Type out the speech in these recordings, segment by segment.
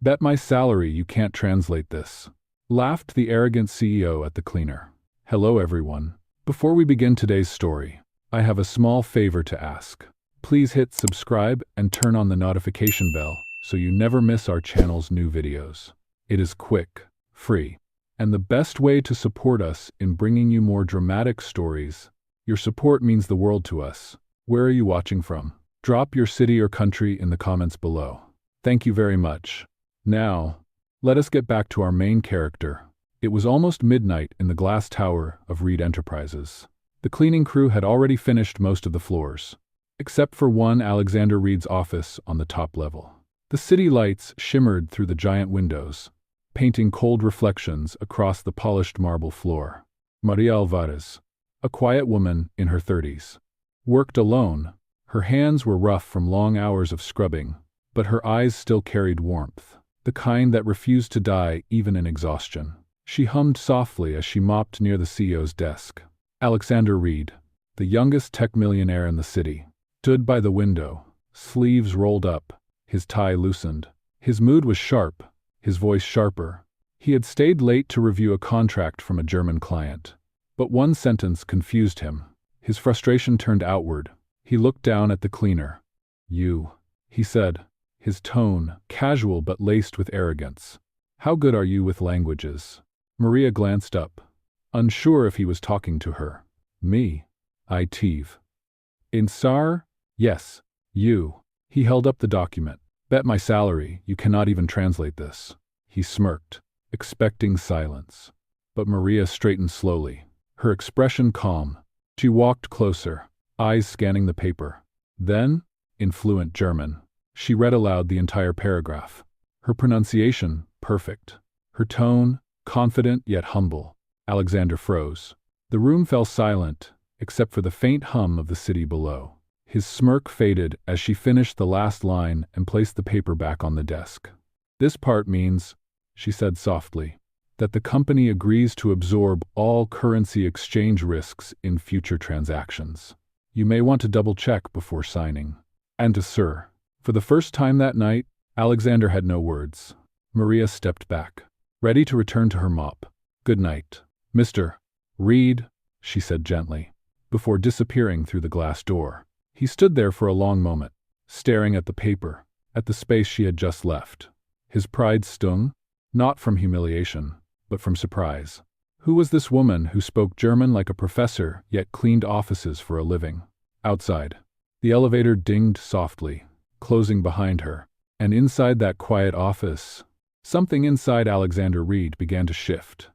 Bet my salary you can't translate this, laughed the arrogant CEO at the cleaner. Hello everyone. Before we begin today's story, I have a small favor to ask. Please hit subscribe and turn on the notification bell so you never miss our channel's new videos. It is quick, free, and the best way to support us in bringing you more dramatic stories. Your support means the world to us. Where are you watching from? Drop your city or country in the comments below. Thank you very much. Now, let us get back to our main character. It was almost midnight in the glass tower of Reed Enterprises. The cleaning crew had already finished most of the floors, except for one, Alexander Reed's office on the top level. The city lights shimmered through the giant windows, painting cold reflections across the polished marble floor. Maria Alvarez, a quiet woman in her 30s, worked alone. Her hands were rough from long hours of scrubbing, but her eyes still carried warmth, the kind that refused to die even in exhaustion. She hummed softly as she mopped near the CEO's desk. Alexander Reed, the youngest tech millionaire in the city, stood by the window, sleeves rolled up, his tie loosened. His mood was sharp, his voice sharper. He had stayed late to review a contract from a German client, but one sentence confused him. His frustration turned outward. He looked down at the cleaner. "You," he said, his tone casual but laced with arrogance. "How good are you with languages?" Maria glanced up, unsure if he was talking to her. "Me? I tive. In Sar? Yes, you." He held up the document. "Bet my salary you cannot even translate this." He smirked, expecting silence. But Maria straightened slowly, her expression calm. She walked closer, eyes scanning the paper. Then, in fluent German, she read aloud the entire paragraph. Her pronunciation, perfect. Her tone, confident yet humble. Alexander froze. The room fell silent, except for the faint hum of the city below. His smirk faded as she finished the last line and placed the paper back on the desk. "This part means," she said softly, "that the company agrees to absorb all currency exchange risks in future transactions. You may want to double-check before signing." And to Sir. For the first time that night, Alexander had no words. Maria stepped back, ready to return to her mop. "Good night, Mr. Reed," she said gently, before disappearing through the glass door. He stood there for a long moment, staring at the paper, at the space she had just left. His pride stung, not from humiliation, but from surprise. Who was this woman who spoke German like a professor yet cleaned offices for a living? Outside, the elevator dinged softly, closing behind her, and inside that quiet office, something inside Alexander Reed began to shift.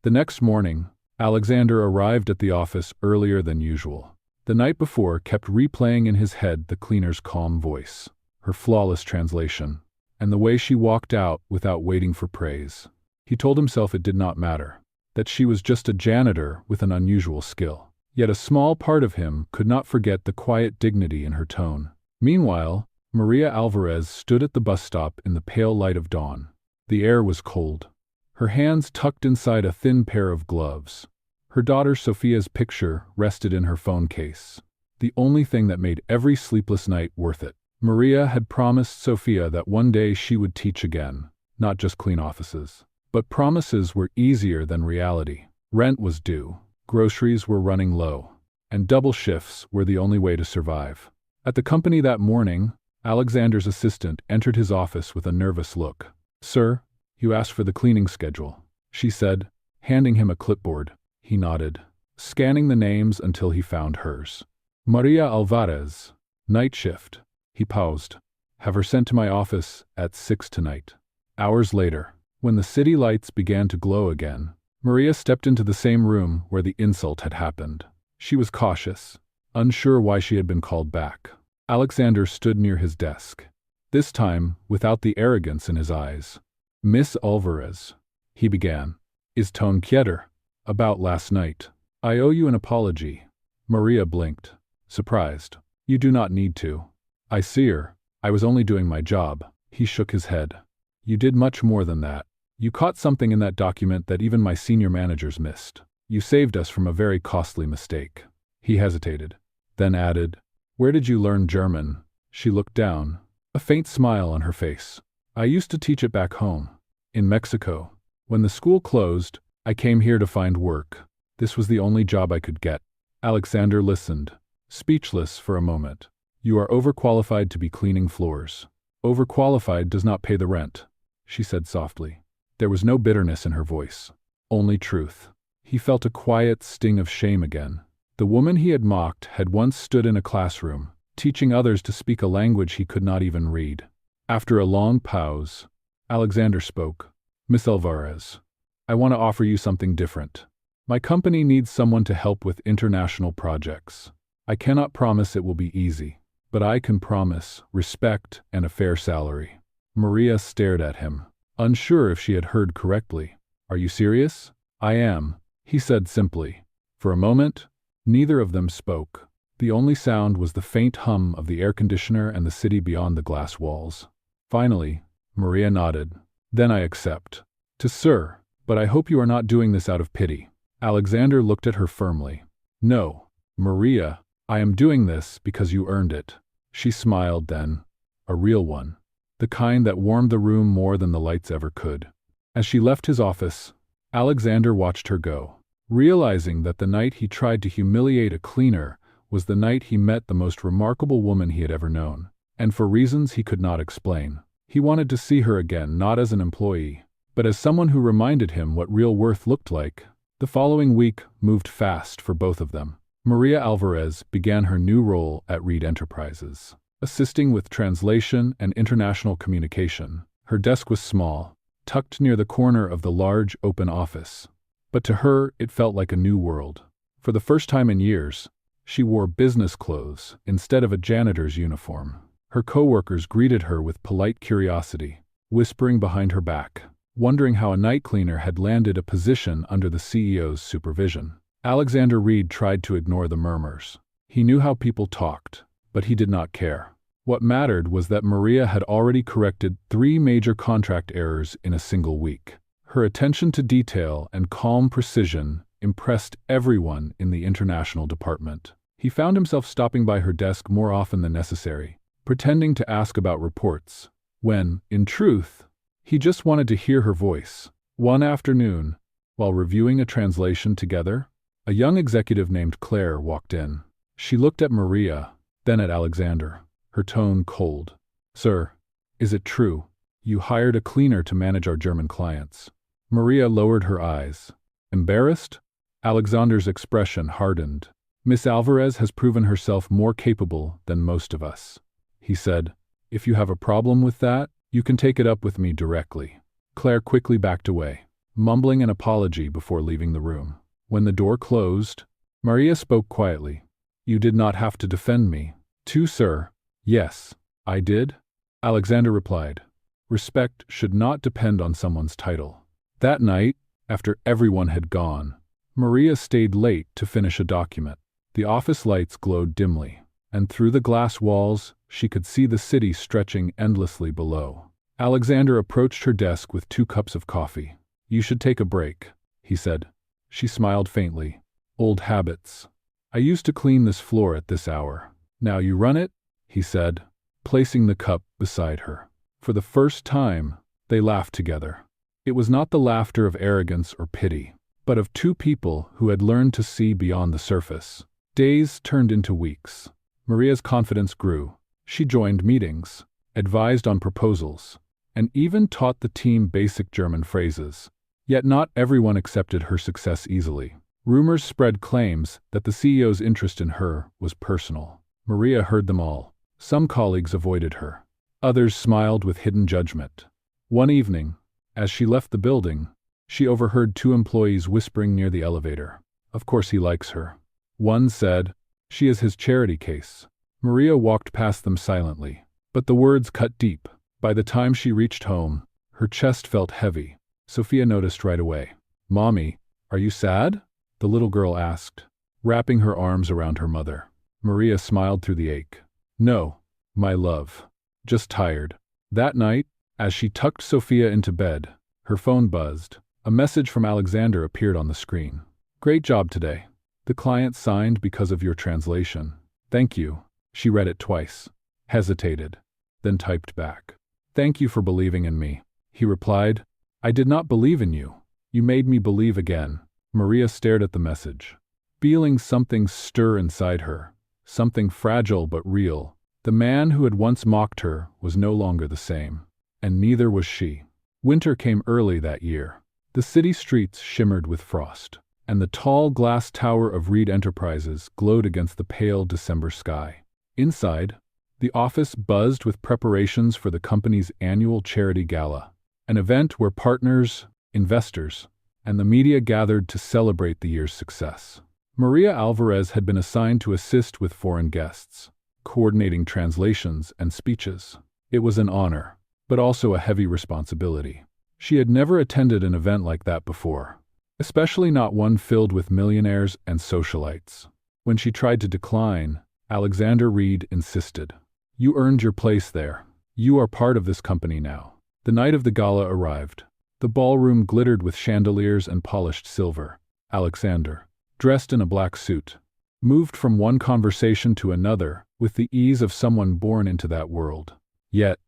The next morning, Alexander arrived at the office earlier than usual. The night before kept replaying in his head the cleaner's calm voice, her flawless translation, and the way she walked out without waiting for praise. He told himself it did not matter, that she was just a janitor with an unusual skill. Yet a small part of him could not forget the quiet dignity in her tone. Meanwhile, Maria Alvarez stood at the bus stop in the pale light of dawn. The air was cold, her hands tucked inside a thin pair of gloves. Her daughter Sophia's picture rested in her phone case, the only thing that made every sleepless night worth it. Maria had promised Sophia that one day she would teach again, not just clean offices. But promises were easier than reality. Rent was due, groceries were running low, and double shifts were the only way to survive. At the company that morning, Alexander's assistant entered his office with a nervous look. "Sir, you asked for the cleaning schedule," she said, handing him a clipboard. He nodded, scanning the names until he found hers. "Maria Alvarez, night shift." He paused. "Have her sent to my office at 6 tonight." Hours later, when the city lights began to glow again, Maria stepped into the same room where the insult had happened. She was cautious, unsure why she had been called back. Alexander stood near his desk, this time without the arrogance in his eyes. "Miss Alvarez," he began, "is tone quieter? About last night. I owe you an apology." Maria blinked, surprised. "You do not need to. I see her. I was only doing my job." He shook his head. "You did much more than that. You caught something in that document that even my senior managers missed. You saved us from a very costly mistake." He hesitated, then added, "Where did you learn German?" She looked down, a faint smile on her face. I used to teach it back home, in Mexico. When the school closed, I came here to find work. This was the only job I could get. Alexander listened, speechless for a moment. You are overqualified to be cleaning floors. Overqualified does not pay the rent, she said softly. There was no bitterness in her voice, only truth. He felt a quiet sting of shame again. The woman he had mocked had once stood in a classroom, teaching others to speak a language he could not even read. After a long pause, Alexander spoke. Miss Alvarez, I want to offer you something different. My company needs someone to help with international projects. I cannot promise it will be easy, but I can promise respect and a fair salary. Maria stared at him, unsure if she had heard correctly. Are you serious? I am, he said simply. For a moment, neither of them spoke. The only sound was the faint hum of the air conditioner and the city beyond the glass walls. Finally, Maria nodded. Then I accept. To sir, but I hope you are not doing this out of pity. Alexander looked at her firmly. No, Maria, I am doing this because you earned it. She smiled then, a real one, the kind that warmed the room more than the lights ever could. As she left his office, Alexander watched her go, realizing that the night he tried to humiliate a cleaner was the night he met the most remarkable woman he had ever known, and for reasons he could not explain. He wanted to see her again not as an employee, but as someone who reminded him what real worth looked like. The following week moved fast for both of them. Maria Alvarez began her new role at Reed Enterprises, assisting with translation and international communication. Her desk was small, tucked near the corner of the large open office, but to her it felt like a new world. For the first time in years, she wore business clothes instead of a janitor's uniform. Her coworkers greeted her with polite curiosity, whispering behind her back, wondering how a night cleaner had landed a position under the CEO's supervision. Alexander Reed tried to ignore the murmurs. He knew how people talked, but he did not care. What mattered was that Maria had already corrected 3 major contract errors in a single week. Her attention to detail and calm precision impressed everyone in the international department. He found himself stopping by her desk more often than necessary, pretending to ask about reports, when, in truth, he just wanted to hear her voice. One afternoon, while reviewing a translation together, a young executive named Claire walked in. She looked at Maria, then at Alexander, her tone cold. Sir, is it true? You hired a cleaner to manage our German clients. Maria lowered her eyes. Embarrassed? Alexander's expression hardened. Miss Alvarez has proven herself more capable than most of us, he said. If you have a problem with that, you can take it up with me directly. Claire quickly backed away, mumbling an apology before leaving the room. When the door closed, Maria spoke quietly. You did not have to defend me. Too, sir. Yes, I did, Alexander replied. Respect should not depend on someone's title. That night, after everyone had gone, Maria stayed late to finish a document. The office lights glowed dimly, and through the glass walls, she could see the city stretching endlessly below. Alexander approached her desk with 2 cups of coffee. You should take a break, he said. She smiled faintly. Old habits. I used to clean this floor at this hour. Now you run it, he said, placing the cup beside her. For the first time, they laughed together. It was not the laughter of arrogance or pity, but of 2 people who had learned to see beyond the surface. Days turned into weeks. Maria's confidence grew. She joined meetings, advised on proposals, and even taught the team basic German phrases. Yet not everyone accepted her success easily. Rumors spread claims that the CEO's interest in her was personal. Maria heard them all. Some colleagues avoided her. Others smiled with hidden judgment. One evening, as she left the building, she overheard 2 employees whispering near the elevator. Of course he likes her. One said, she is his charity case. Maria walked past them silently, but the words cut deep. By the time she reached home, her chest felt heavy. Sophia noticed right away. Mommy, are you sad? The little girl asked, wrapping her arms around her mother. Maria smiled through the ache. No, my love. Just tired. That night, as she tucked Sophia into bed, her phone buzzed. A message from Alexander appeared on the screen. Great job today. The client signed because of your translation. Thank you. She read it twice, hesitated, then typed back. "Thank you for believing in me," he replied. "I did not believe in you. You made me believe again." Maria stared at the message, feeling something stir inside her, something fragile but real. The man who had once mocked her was no longer the same, and neither was she. Winter came early that year. The city streets shimmered with frost, and the tall glass tower of Reed Enterprises glowed against the pale December sky. Inside, the office buzzed with preparations for the company's annual charity gala, an event where partners, investors, and the media gathered to celebrate the year's success. Maria Alvarez had been assigned to assist with foreign guests, coordinating translations and speeches. It was an honor, but also a heavy responsibility. She had never attended an event like that before, especially not one filled with millionaires and socialites. When she tried to decline, Alexander Reed insisted. "You earned your place there. You are part of this company now." The night of the gala arrived. The ballroom glittered with chandeliers and polished silver. Alexander, dressed in a black suit, moved from one conversation to another with the ease of someone born into that world. Yet,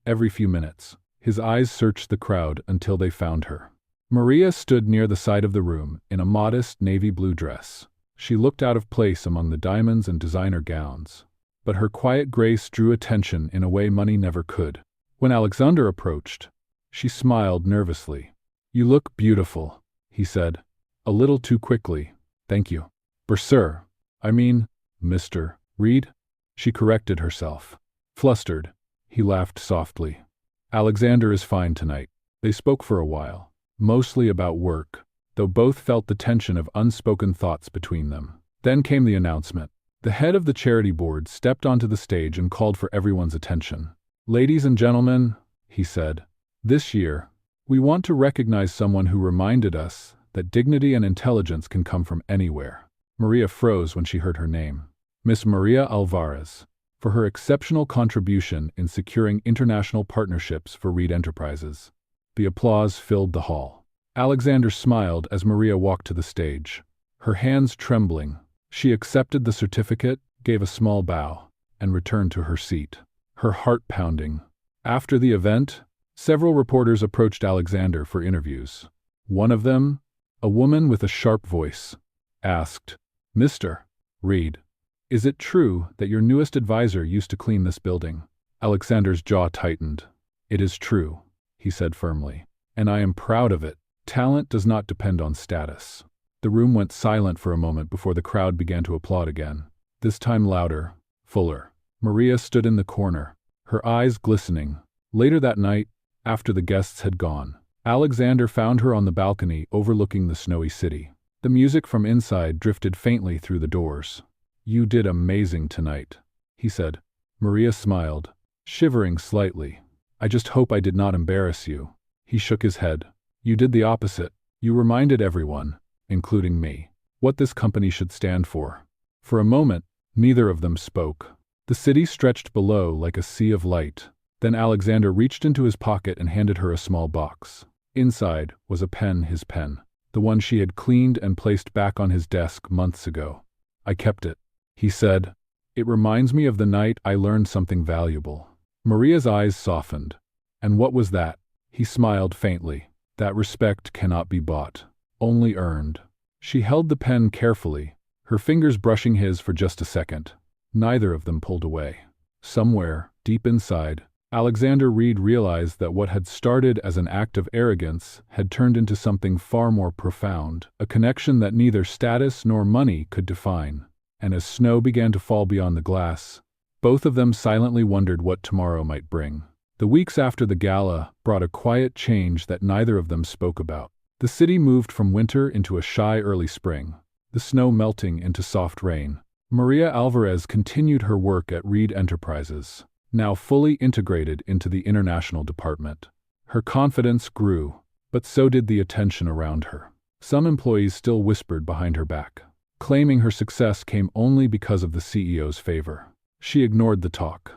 every few minutes, his eyes searched the crowd until they found her. Maria stood near the side of the room in a modest navy blue dress. She looked out of place among the diamonds and designer gowns, but her quiet grace drew attention in a way money never could. When Alexander approached, she smiled nervously. "You look beautiful," he said, a little too quickly. "Thank you." "Sir, I mean, Mr. Reed," she corrected herself. Flustered, he laughed softly. "Alexander is fine tonight." They spoke for a while, mostly about work, though both felt the tension of unspoken thoughts between them. Then came the announcement. The head of the charity board stepped onto the stage and called for everyone's attention. "Ladies and gentlemen," he said, "this year, we want to recognize someone who reminded us that dignity and intelligence can come from anywhere." Maria froze when she heard her name. Miss Maria Alvarez, for her exceptional contribution in securing international partnerships for Reed Enterprises. The applause filled the hall. Alexander smiled as Maria walked to the stage, her hands trembling. She accepted the certificate, gave a small bow, and returned to her seat, her heart pounding. After the event, several reporters approached Alexander for interviews. One of them, a woman with a sharp voice, asked, "Mr. Reed, is it true that your newest advisor used to clean this building?" Alexander's jaw tightened. "It is true," he said firmly, "and I am proud of it. Talent does not depend on status." The room went silent for a moment before the crowd began to applaud again, this time louder, fuller. Maria stood in the corner, her eyes glistening. Later that night, after the guests had gone, Alexander found her on the balcony overlooking the snowy city. The music from inside drifted faintly through the doors. "You did amazing tonight," he said. Maria smiled, shivering slightly. "I just hope I did not embarrass you." He shook his head. "You did the opposite. You reminded everyone, including me, what this company should stand for." For a moment, neither of them spoke. The city stretched below like a sea of light. Then Alexander reached into his pocket and handed her a small box. Inside was a pen, his pen, the one she had cleaned and placed back on his desk months ago. "I kept it," he said. "It reminds me of the night I learned something valuable." Maria's eyes softened. "And what was that?" He smiled faintly. "That respect cannot be bought, only earned." She held the pen carefully, her fingers brushing his for just a second. Neither of them pulled away. Somewhere, deep inside, Alexander Reed realized that what had started as an act of arrogance had turned into something far more profound, a connection that neither status nor money could define. And as snow began to fall beyond the glass, both of them silently wondered what tomorrow might bring. The weeks after the gala brought a quiet change that neither of them spoke about. The city moved from winter into a shy early spring, the snow melting into soft rain. Maria Alvarez continued her work at Reed Enterprises, now fully integrated into the international department. Her confidence grew, but so did the attention around her. Some employees still whispered behind her back, claiming her success came only because of the CEO's favor. She ignored the talk,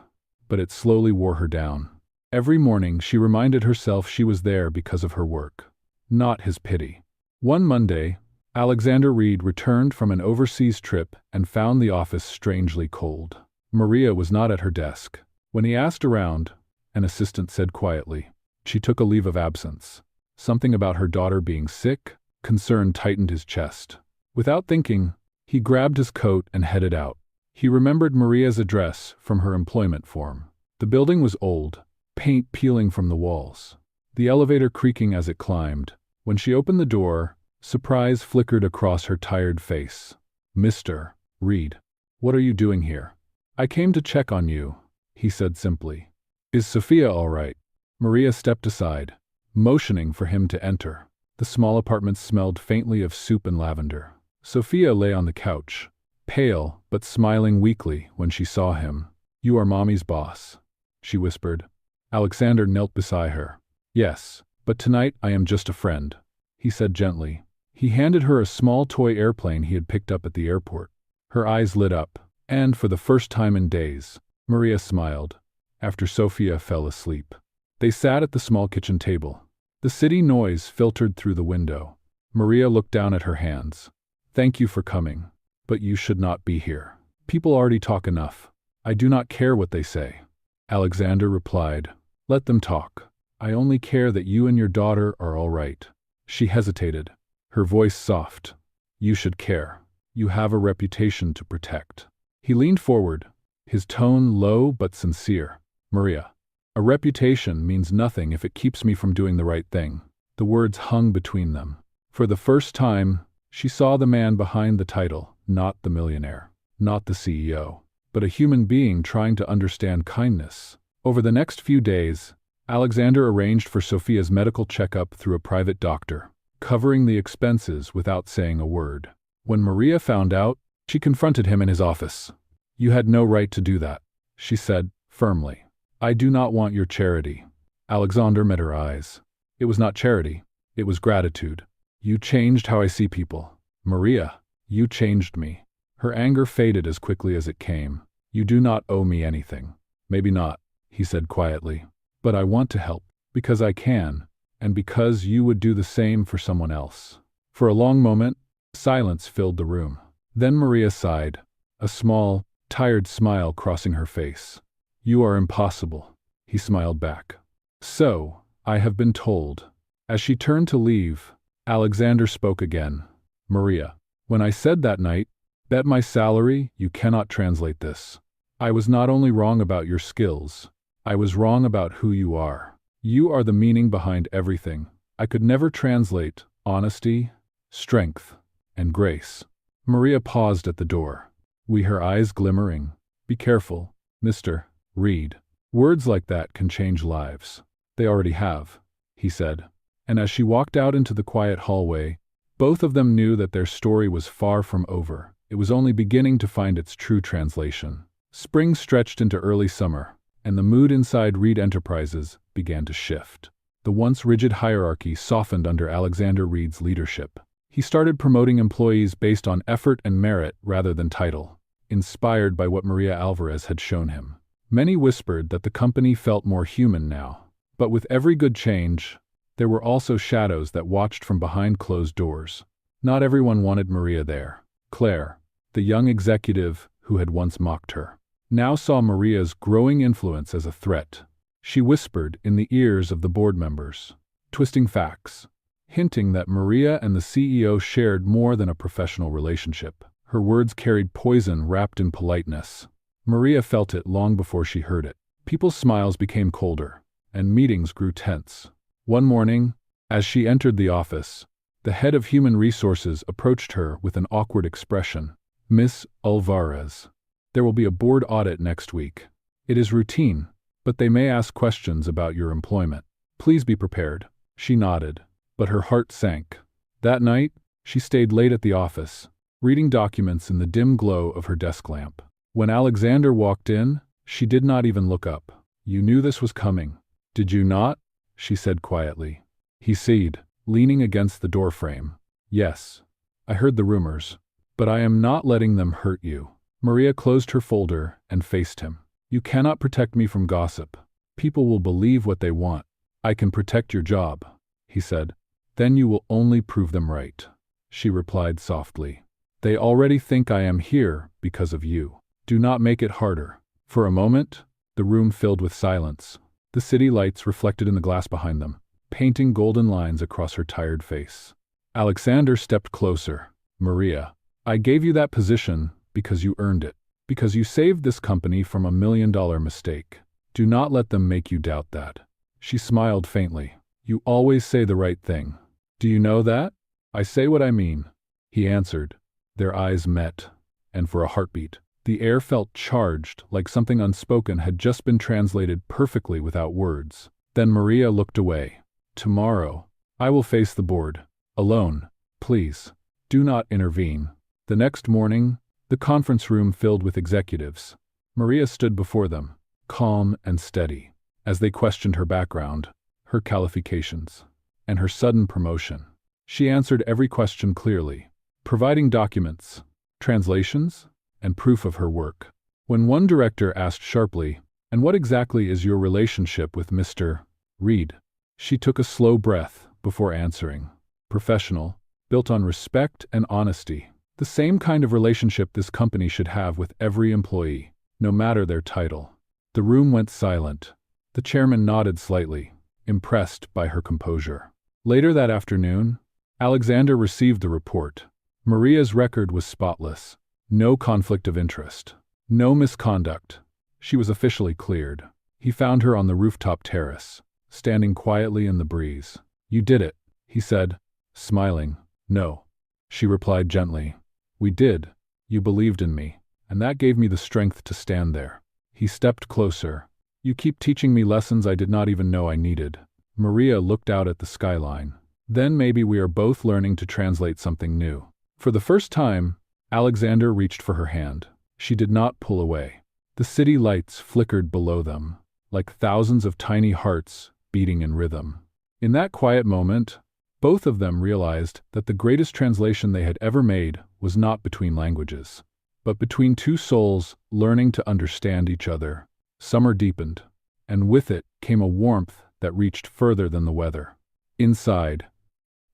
but it slowly wore her down. Every morning she reminded herself she was there because of her work, not his pity. One Monday, Alexander Reed returned from an overseas trip and found the office strangely cold. Maria was not at her desk. When he asked around, an assistant said quietly. She took a leave of absence. Something about her daughter being sick? Concern tightened his chest. Without thinking, he grabbed his coat and headed out. He remembered Maria's address from her employment form. The building was old, paint peeling from the walls, the elevator creaking as it climbed. When she opened the door, surprise flickered across her tired face. "Mr. Reed, what are you doing here?" "I came to check on you," he said simply. "Is Sophia all right?" Maria stepped aside, motioning for him to enter. The small apartment smelled faintly of soup and lavender. Sophia lay on the couch, pale but smiling weakly when she saw him. "You are Mommy's boss," she whispered. Alexander knelt beside her. "Yes, but tonight I am just a friend," he said gently. He handed her a small toy airplane he had picked up at the airport. Her eyes lit up, and for the first time in days, Maria smiled, after Sophia fell asleep. They sat at the small kitchen table. The city noise filtered through the window. Maria looked down at her hands. "Thank you for coming, but you should not be here. People already talk enough. I do not care what they say." Alexander replied, "Let them talk. I only care that you and your daughter are all right." She hesitated, her voice soft. "You should care. You have a reputation to protect." He leaned forward, his tone low but sincere. "Maria, a reputation means nothing if it keeps me from doing the right thing." The words hung between them. For the first time, she saw the man behind the title, not the millionaire, not the CEO, but a human being trying to understand kindness. Over the next few days, Alexander arranged for Sophia's medical checkup through a private doctor, covering the expenses without saying a word. When Maria found out, she confronted him in his office. "You had no right to do that," she said, firmly. "I do not want your charity." Alexander met her eyes. "It was not charity. It was gratitude. You changed how I see people. Maria, you changed me." Her anger faded as quickly as it came. "You do not owe me anything." "Maybe not," he said quietly. "But I want to help, because I can, and because you would do the same for someone else." For a long moment, silence filled the room. Then Maria sighed, a small, tired smile crossing her face. "You are impossible," he smiled back. "So, I have been told." As she turned to leave, Alexander spoke again. "Maria, when I said that night, 'Bet my salary, you cannot translate this,' I was not only wrong about your skills, I was wrong about who you are. You are the meaning behind everything. I could never translate honesty, strength, and grace." Maria paused at the door, her eyes glimmering. "Be careful, Mr. Reed. Words like that can change lives." "They already have," he said. And as she walked out into the quiet hallway, both of them knew that their story was far from over. It was only beginning to find its true translation. Spring stretched into early summer, and the mood inside Reed Enterprises began to shift. The once rigid hierarchy softened under Alexander Reed's leadership. He started promoting employees based on effort and merit rather than title, inspired by what Maria Alvarez had shown him. Many whispered that the company felt more human now. But with every good change, there were also shadows that watched from behind closed doors. Not everyone wanted Maria there. Claire, the young executive who had once mocked her, now saw Maria's growing influence as a threat. She whispered in the ears of the board members, twisting facts, hinting that Maria and the CEO shared more than a professional relationship. Her words carried poison wrapped in politeness. Maria felt it long before she heard it. People's smiles became colder, and meetings grew tense. One morning, as she entered the office, the head of human resources approached her with an awkward expression. "Miss Alvarez, there will be a board audit next week. It is routine, but they may ask questions about your employment. Please be prepared." She nodded, but her heart sank. That night, she stayed late at the office, reading documents in the dim glow of her desk lamp. When Alexander walked in, she did not even look up. "You knew this was coming, did you not?" she said quietly. He sighed, leaning against the doorframe. "Yes, I heard the rumors, but I am not letting them hurt you." Maria closed her folder and faced him. "You cannot protect me from gossip. People will believe what they want. I can protect your job," he said. "Then you will only prove them right," she replied softly. "They already think I am here because of you. Do not make it harder." For a moment, the room filled with silence. The city lights reflected in the glass behind them, painting golden lines across her tired face. Alexander stepped closer. Maria, I gave you that position because you earned it, because you saved this company from a $1 million mistake. Do not let them make you doubt that. She smiled faintly. You always say the right thing. Do you know that? I say what I mean. He answered. Their eyes met, and for a heartbeat, the air felt charged, like something unspoken had just been translated perfectly without words. Then Maria looked away. Tomorrow, I will face the board. Alone. Please. Do not intervene. The next morning, the conference room filled with executives. Maria stood before them, calm and steady, as they questioned her background, her qualifications, and her sudden promotion. She answered every question clearly, providing documents, translations, and proof of her work. When one director asked sharply, "And what exactly is your relationship with Mr. Reed?" she took a slow breath before answering. Professional, built on respect and honesty. The same kind of relationship this company should have with every employee, no matter their title. The room went silent. The chairman nodded slightly, impressed by her composure. Later that afternoon, Alexander received the report. Maria's record was spotless. No conflict of interest. No misconduct. She was officially cleared. He found her on the rooftop terrace, standing quietly in the breeze. You did it, he said, smiling. No, she replied gently. We did. You believed in me, and that gave me the strength to stand there. He stepped closer. You keep teaching me lessons I did not even know I needed. Maria looked out at the skyline. Then maybe we are both learning to translate something new. For the first time, Alexander reached for her hand. She did not pull away. The city lights flickered below them, like thousands of tiny hearts beating in rhythm. In that quiet moment, both of them realized that the greatest translation they had ever made was not between languages, but between two souls learning to understand each other. Summer deepened, and with it came a warmth that reached further than the weather. Inside,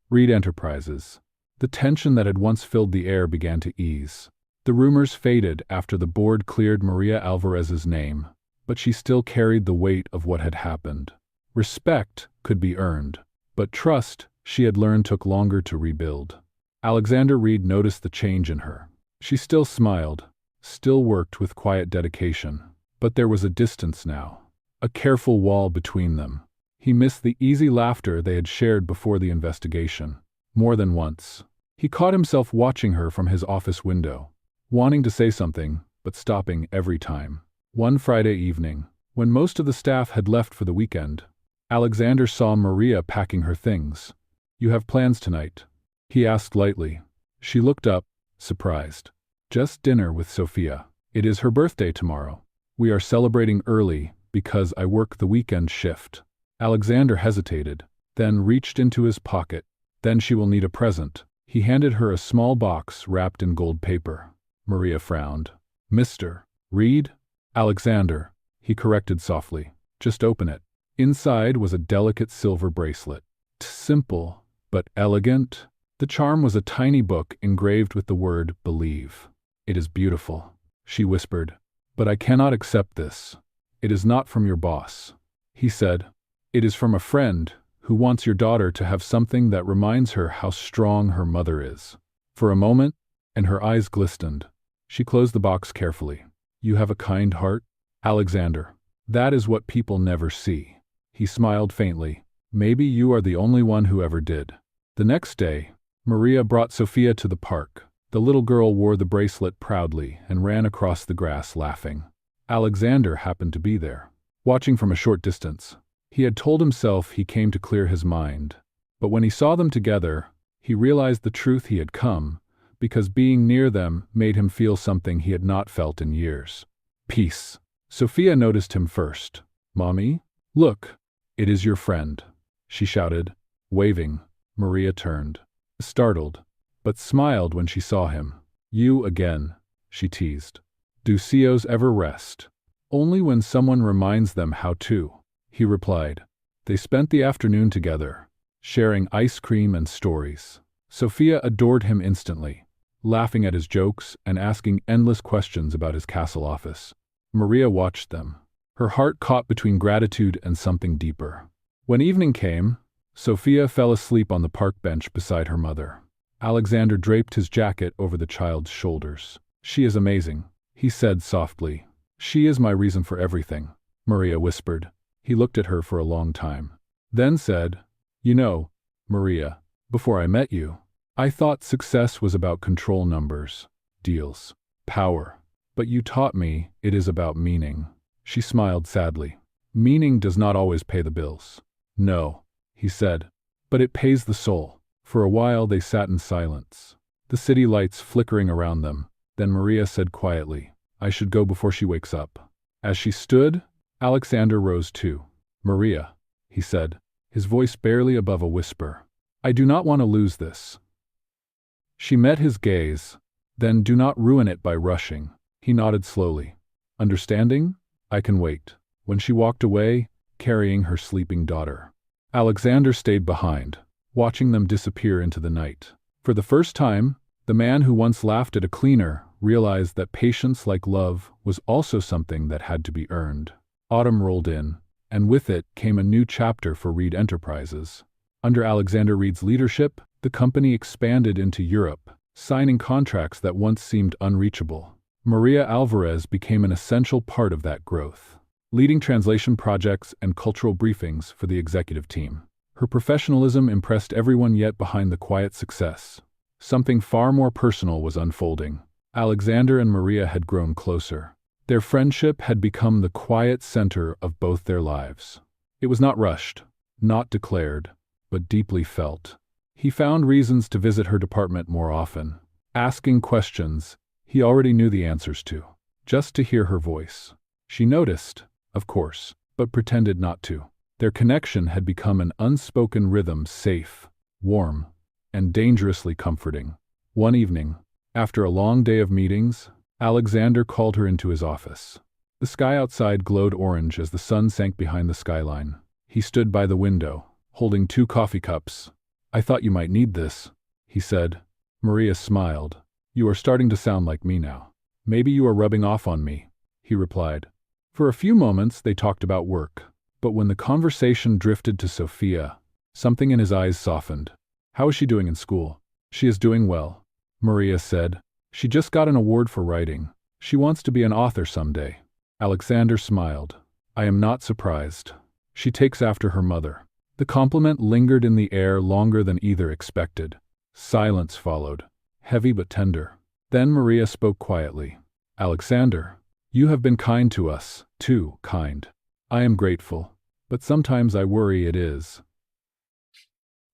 Reed Enterprises. The tension that had once filled the air began to ease. The rumors faded after the board cleared Maria Alvarez's name, but she still carried the weight of what had happened. Respect could be earned, but trust, she had learned, took longer to rebuild. Alexander Reed noticed the change in her. She still smiled, still worked with quiet dedication, but there was a distance now, a careful wall between them. He missed the easy laughter they had shared before the investigation. More than once, he caught himself watching her from his office window, wanting to say something, but stopping every time. One Friday evening, when most of the staff had left for the weekend, Alexander saw Maria packing her things. You have plans tonight? He asked lightly. She looked up, surprised. Just dinner with Sophia. It is her birthday tomorrow. We are celebrating early because I work the weekend shift. Alexander hesitated, then reached into his pocket. Then she will need a present. He handed her a small box wrapped in gold paper. Maria frowned. Mr. Reed? Alexander, he corrected softly. Just open it. Inside was a delicate silver bracelet. Simple, but elegant. The charm was a tiny book engraved with the word believe. It is beautiful, she whispered. But I cannot accept this. It is not from your boss. He said, it is from a friend who wants your daughter to have something that reminds her how strong her mother is. For a moment, and her eyes glistened, she closed the box carefully. You have a kind heart, Alexander. That is what people never see. He smiled faintly. Maybe you are the only one who ever did. The next day, Maria brought Sophia to the park. The little girl wore the bracelet proudly and ran across the grass laughing. Alexander happened to be there, watching from a short distance. He had told himself he came to clear his mind, but when he saw them together, he realized the truth. He had come because being near them made him feel something he had not felt in years. Peace. Sophia noticed him first. Mommy? Look, it is your friend, she shouted, waving. Maria turned, startled, but smiled when she saw him. You again, she teased. Do CEOs ever rest? Only when someone reminds them how to, he replied. They spent the afternoon together, sharing ice cream and stories. Sophia adored him instantly, laughing at his jokes and asking endless questions about his castle office. Maria watched them, her heart caught between gratitude and something deeper. When evening came, Sophia fell asleep on the park bench beside her mother. Alexander draped his jacket over the child's shoulders. "She is amazing," he said softly. "She is my reason for everything," Maria whispered. He looked at her for a long time, then said, "You know, Maria, before I met you, I thought success was about control numbers, deals, power. But you taught me it is about meaning." She smiled sadly. "Meaning does not always pay the bills." "No," he said, "but it pays the soul." For a while they sat in silence, the city lights flickering around them. Then Maria said quietly, "I should go before she wakes up." As she stood, Alexander rose too. "Maria," he said, his voice barely above a whisper, "I do not want to lose this." She met his gaze. "Then do not ruin it by rushing." He nodded slowly. "Understanding? I can wait." When she walked away, carrying her sleeping daughter, Alexander stayed behind, watching them disappear into the night. For the first time, the man who once laughed at a cleaner realized that patience, like love, was also something that had to be earned. Autumn rolled in, and with it came a new chapter for Reed Enterprises. Under Alexander Reed's leadership, the company expanded into Europe, signing contracts that once seemed unreachable. Maria Alvarez became an essential part of that growth, leading translation projects and cultural briefings for the executive team. Her professionalism impressed everyone, yet behind the quiet success, something far more personal was unfolding. Alexander and Maria had grown closer. Their friendship had become the quiet center of both their lives. It was not rushed, not declared, but deeply felt. He found reasons to visit her department more often, asking questions he already knew the answers to, just to hear her voice. She noticed, of course, but pretended not to. Their connection had become an unspoken rhythm, safe, warm, and dangerously comforting. One evening, after a long day of meetings, Alexander called her into his office. The sky outside glowed orange as the sun sank behind the skyline. He stood by the window, holding 2 coffee cups. "I thought you might need this," he said. Maria smiled. "You are starting to sound like me now." "Maybe you are rubbing off on me," he replied. For a few moments they talked about work. But when the conversation drifted to Sophia, something in his eyes softened. "How is she doing in school?" "She is doing well," Maria said. "She just got an award for writing. She wants to be an author someday." Alexander smiled. "I am not surprised. She takes after her mother." The compliment lingered in the air longer than either expected. Silence followed, heavy but tender. Then Maria spoke quietly. "Alexander, you have been kind to us, too kind. I am grateful, but sometimes I worry it is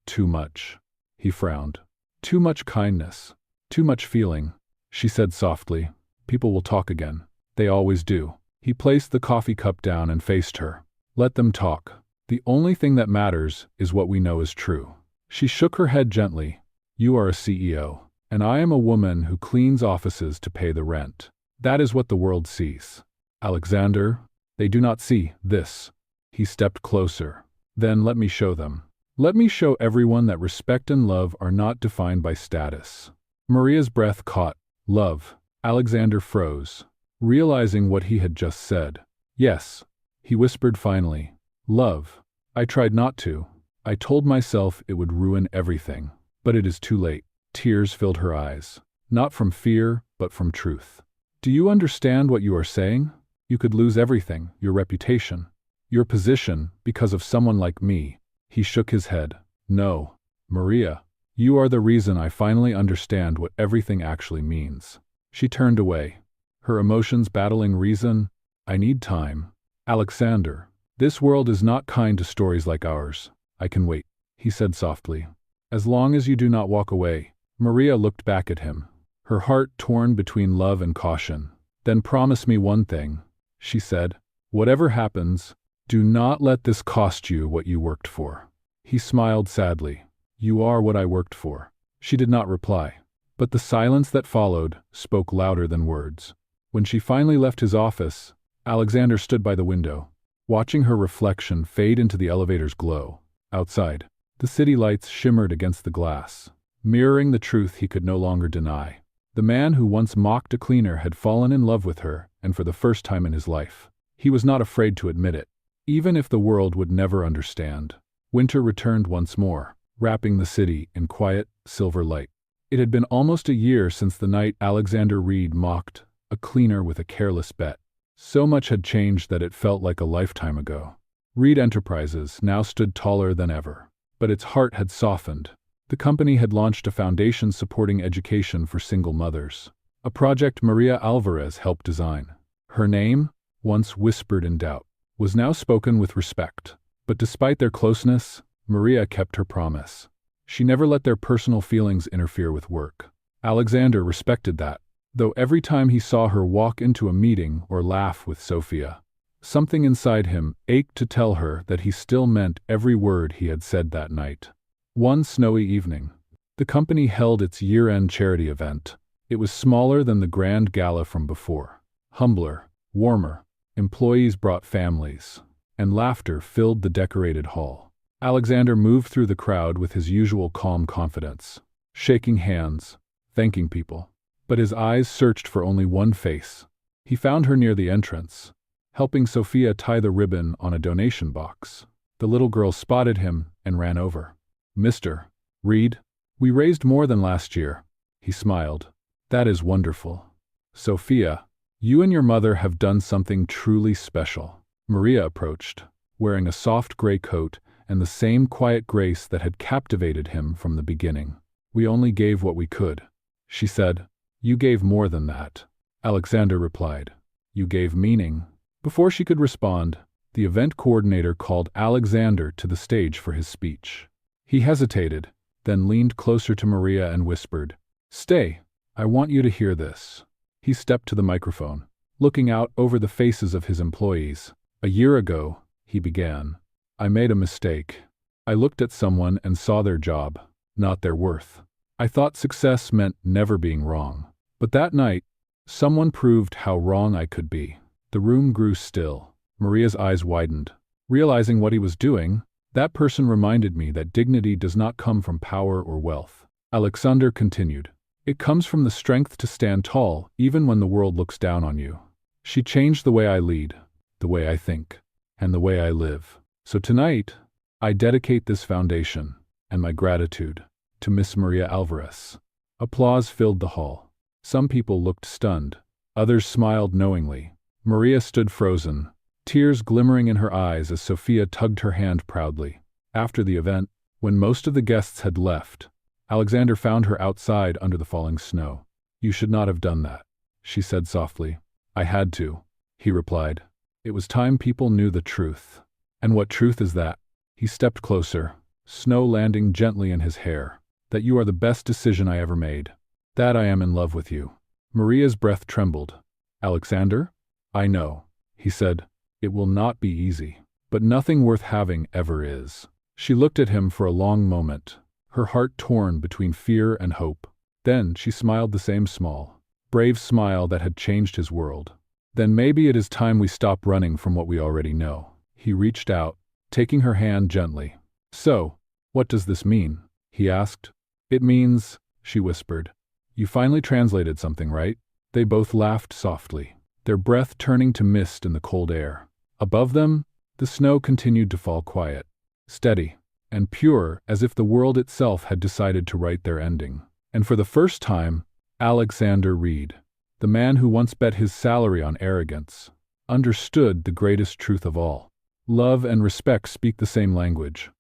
too much." He frowned. "Too much kindness, too much feeling," she said softly. "People will talk again. They always do." He placed the coffee cup down and faced her. "Let them talk. The only thing that matters is what we know is true." She shook her head gently. "You are a CEO, and I am a woman who cleans offices to pay the rent. That is what the world sees. Alexander, they do not see this." He stepped closer. "Then let me show them. Let me show everyone that respect and love are not defined by status." Maria's breath caught. "Love." Alexander froze, realizing what he had just said. "Yes," he whispered finally. "Love. I tried not to. I told myself it would ruin everything. But it is too late." Tears filled her eyes. Not from fear, but from truth. "Do you understand what you are saying? You could lose everything, your reputation, your position, because of someone like me." He shook his head. "No, Maria. You are the reason I finally understand what everything actually means." She turned away, her emotions battling reason. "I need time. Alexander, this world is not kind to stories like ours. I can wait," he said softly. "As long as you do not walk away." Maria looked back at him, her heart torn between love and caution. "Then promise me one thing," she said. "Whatever happens, do not let this cost you what you worked for." He smiled sadly. "You are what I worked for." She did not reply, but the silence that followed spoke louder than words. When she finally left his office, Alexander stood by the window, watching her reflection fade into the elevator's glow. Outside, the city lights shimmered against the glass, mirroring the truth he could no longer deny. The man who once mocked a cleaner had fallen in love with her, and for the first time in his life. He was not afraid to admit it, even if the world would never understand. Winter returned once more, wrapping the city in quiet, silver light. It had been almost a year since the night Alexander Reed mocked a cleaner with a careless bet. So much had changed that it felt like a lifetime ago. Reed Enterprises now stood taller than ever, but its heart had softened. The company had launched a foundation supporting education for single mothers, a project Maria Alvarez helped design. Her name, once whispered in doubt, was now spoken with respect. But despite their closeness, Maria kept her promise. She never let their personal feelings interfere with work. Alexander respected that, though every time he saw her walk into a meeting or laugh with Sophia, something inside him ached to tell her that he still meant every word he had said that night. One snowy evening, the company held its year-end charity event. It was smaller than the grand gala from before. Humbler, warmer, employees brought families, and laughter filled the decorated hall. Alexander moved through the crowd with his usual calm confidence, shaking hands, thanking people. But his eyes searched for only one face. He found her near the entrance, helping Sophia tie the ribbon on a donation box. The little girl spotted him and ran over. "Mr. Reed, we raised more than last year." He smiled. "That is wonderful. Sophia, you and your mother have done something truly special." Maria approached, wearing a soft gray coat and the same quiet grace that had captivated him from the beginning. "We only gave what we could," she said. "You gave more than that," Alexander replied. "You gave meaning." Before she could respond, the event coordinator called Alexander to the stage for his speech. He hesitated, then leaned closer to Maria and whispered, "Stay, I want you to hear this." He stepped to the microphone, looking out over the faces of his employees. "A year ago," he began, "I made a mistake. I looked at someone and saw their job, not their worth. I thought success meant never being wrong. But that night, someone proved how wrong I could be." The room grew still. Maria's eyes widened. Realizing what he was doing, "That person reminded me that dignity does not come from power or wealth." Alexander continued, "It comes from the strength to stand tall even when the world looks down on you. She changed the way I lead, the way I think, and the way I live. So tonight, I dedicate this foundation and my gratitude to Miss Maria Alvarez." Applause filled the hall. Some people looked stunned, others smiled knowingly. Maria stood frozen, tears glimmering in her eyes as Sophia tugged her hand proudly. After the event, when most of the guests had left, Alexander found her outside under the falling snow. "You should not have done that," she said softly. "I had to," he replied. "It was time people knew the truth." "And what truth is that?" He stepped closer, snow landing gently in his hair. "That you are the best decision I ever made. That I am in love with you." Maria's breath trembled. "Alexander? I know," he said. "It will not be easy. But nothing worth having ever is." She looked at him for a long moment, her heart torn between fear and hope. Then she smiled the same small, brave smile that had changed his world. "Then maybe it is time we stop running from what we already know." He reached out, taking her hand gently. "So, what does this mean?" he asked. "It means," she whispered, "you finally translated something, right?" They both laughed softly, their breath turning to mist in the cold air. Above them, the snow continued to fall quiet, steady, and pure as if the world itself had decided to write their ending. And for the first time, Alexander Reed, the man who once bet his salary on arrogance, understood the greatest truth of all. Love and respect speak the same language.